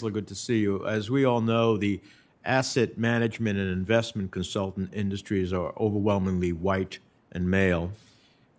Good to see you. As we all know, the asset management and investment consultant industries are overwhelmingly white and male.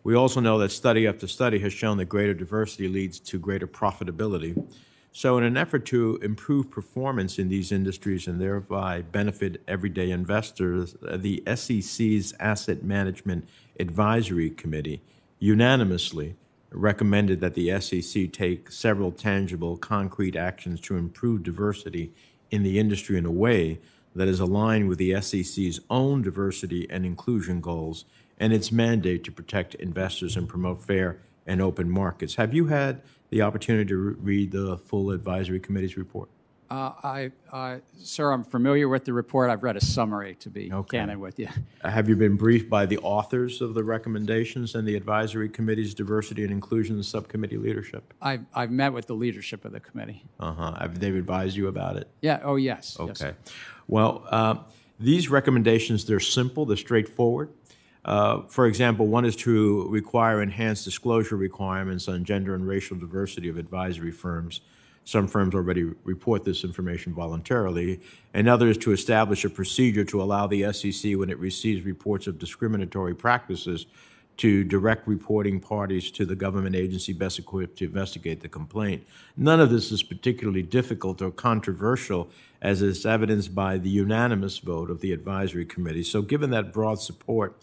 We also know that study after study has shown that greater diversity leads to greater profitability. So in an effort to improve performance in these industries and thereby benefit everyday investors, the SEC's Asset Management Advisory Committee unanimously recommended that the SEC take several tangible, concrete actions to improve diversity in the industry in a way that is aligned with the SEC's own diversity and inclusion goals and its mandate to protect investors and promote fair and open markets. Have you had the opportunity to read the full advisory committee's report? Sir, I'm familiar with the report. I've read a summary, to be candid with you. Have you been briefed by the authors of the recommendations and the advisory committee's diversity and inclusion subcommittee leadership? I've met with the leadership of the committee. Have they advised you about it? Yeah. Oh, yes. Okay. Yes. Well, these recommendations, they're simple, they're straightforward. For example, one is to require enhanced disclosure requirements on gender and racial diversity of advisory firms. Some firms already report this information voluntarily, and others to establish a procedure to allow the SEC, when it receives reports of discriminatory practices, to direct reporting parties to the government agency best equipped to investigate the complaint. None of this is particularly difficult or controversial, as is evidenced by the unanimous vote of the advisory committee. So given that broad support,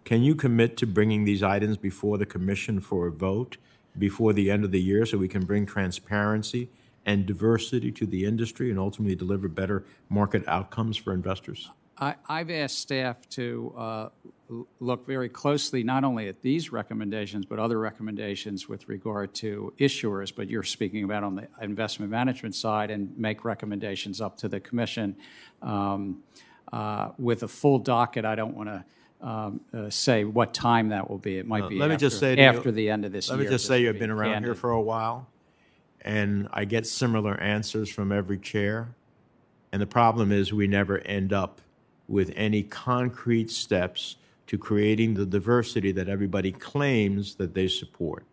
can you commit to bringing these items before the commission for a vote before the end of the year so we can bring transparency and diversity to the industry and ultimately deliver better market outcomes for investors? I've asked staff to look very closely not only at these recommendations, but other recommendations with regard to issuers, but you're speaking about on the investment management side, and make recommendations up to the commission with a full docket. I don't want to say what time that will be. It might be after the end of this year. Let me just say you've been around here for a while, and I get similar answers from every chair. And the problem is we never end up with any concrete steps to creating the diversity that everybody claims that they support.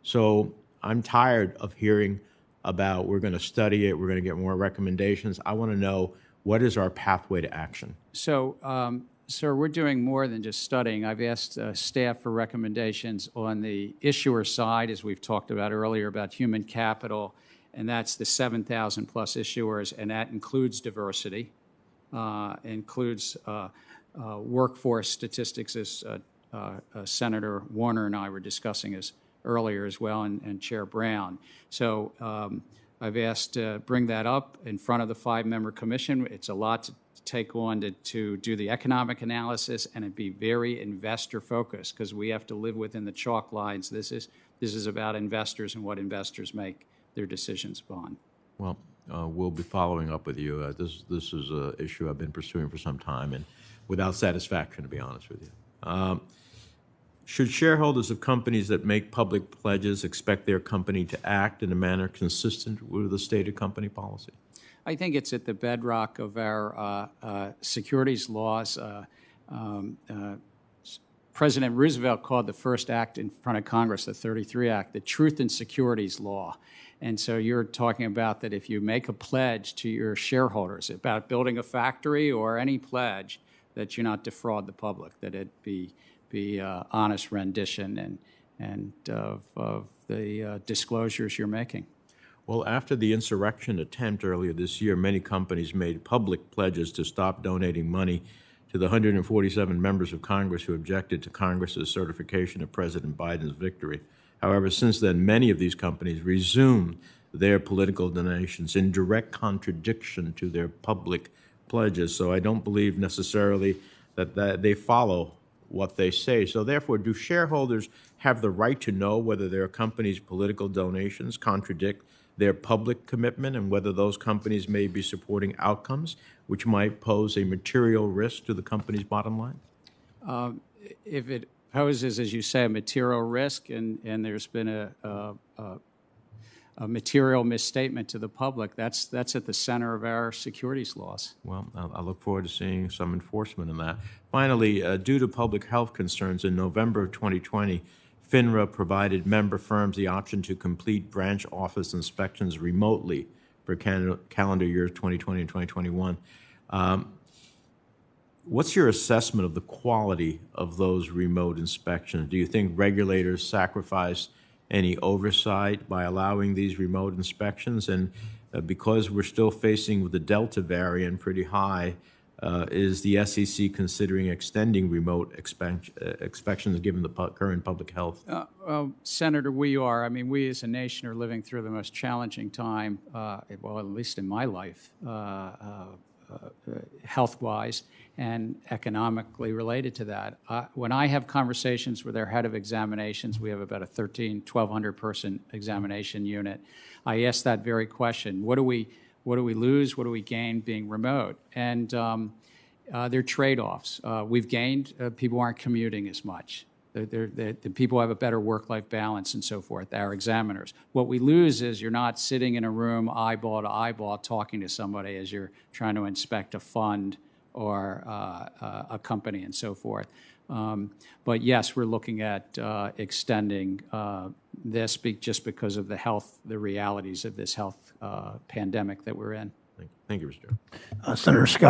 So I'm tired of hearing about we're going to study it, we're going to get more recommendations. I want to know, what is our pathway to action? So, sir, we're doing more than just studying. I've asked staff for recommendations on the issuer side, as we've talked about earlier, about human capital, and that's the 7,000 plus issuers, and that includes diversity, includes workforce statistics, as Senator Warner and I were discussing earlier as well, and Chair Brown. So I've asked to bring that up in front of the 5-member commission. It's a lot to take on to do the economic analysis, and it'd be very investor focused, because we have to live within the chalk lines. This is about investors and what investors make their decisions upon. Well, we'll be following up with you. This is an issue I've been pursuing for some time, and without satisfaction, to be honest with you. Should shareholders of companies that make public pledges expect their company to act in a manner consistent with the stated company policy? I think it's at the bedrock of our securities laws. President Roosevelt called the first act in front of Congress, the 33 Act, the Truth in Securities Law. And so you're talking about that if you make a pledge to your shareholders about building a factory or any pledge, that you not defraud the public, that it be honest rendition and of the disclosures you're making. Well, after the insurrection attempt earlier this year, many companies made public pledges to stop donating money to the 147 members of Congress who objected to Congress's certification of President Biden's victory. However, since then, many of these companies resumed their political donations in direct contradiction to their public pledges. So I don't believe necessarily that they follow what they say. So therefore, do shareholders have the right to know whether their company's political donations contradict their public commitment, and whether those companies may be supporting outcomes which might pose a material risk to the company's bottom line? If it poses, as you say, a material risk, and there's been a material misstatement to the public, that's at the center of our securities laws. Well, I look forward to seeing some enforcement in that. Finally, due to public health concerns, in November of 2020, FINRA provided member firms the option to complete branch office inspections remotely for calendar years 2020 and 2021. What's your assessment of the quality of those remote inspections? Do you think regulators sacrifice any oversight by allowing these remote inspections? And because we're still facing with the Delta variant pretty high, is the SEC considering extending remote inspections given the current public health? Well, Senator, we are. I mean, we as a nation are living through the most challenging time, well, at least in my life, health-wise and economically related to that. When I have conversations with our head of examinations, we have about a 1,200 person examination unit. I ask that very question: What do we lose? What do we gain being remote? And they're trade-offs. We've gained. People aren't commuting as much. The people have a better work-life balance and so forth, our examiners. What we lose is you're not sitting in a room eyeball to eyeball talking to somebody as you're trying to inspect a fund or a company and so forth. But yes, we're looking at extending this just because of the realities of this health pandemic that we're in. Thank you, Mr. Chair. Senator Scott.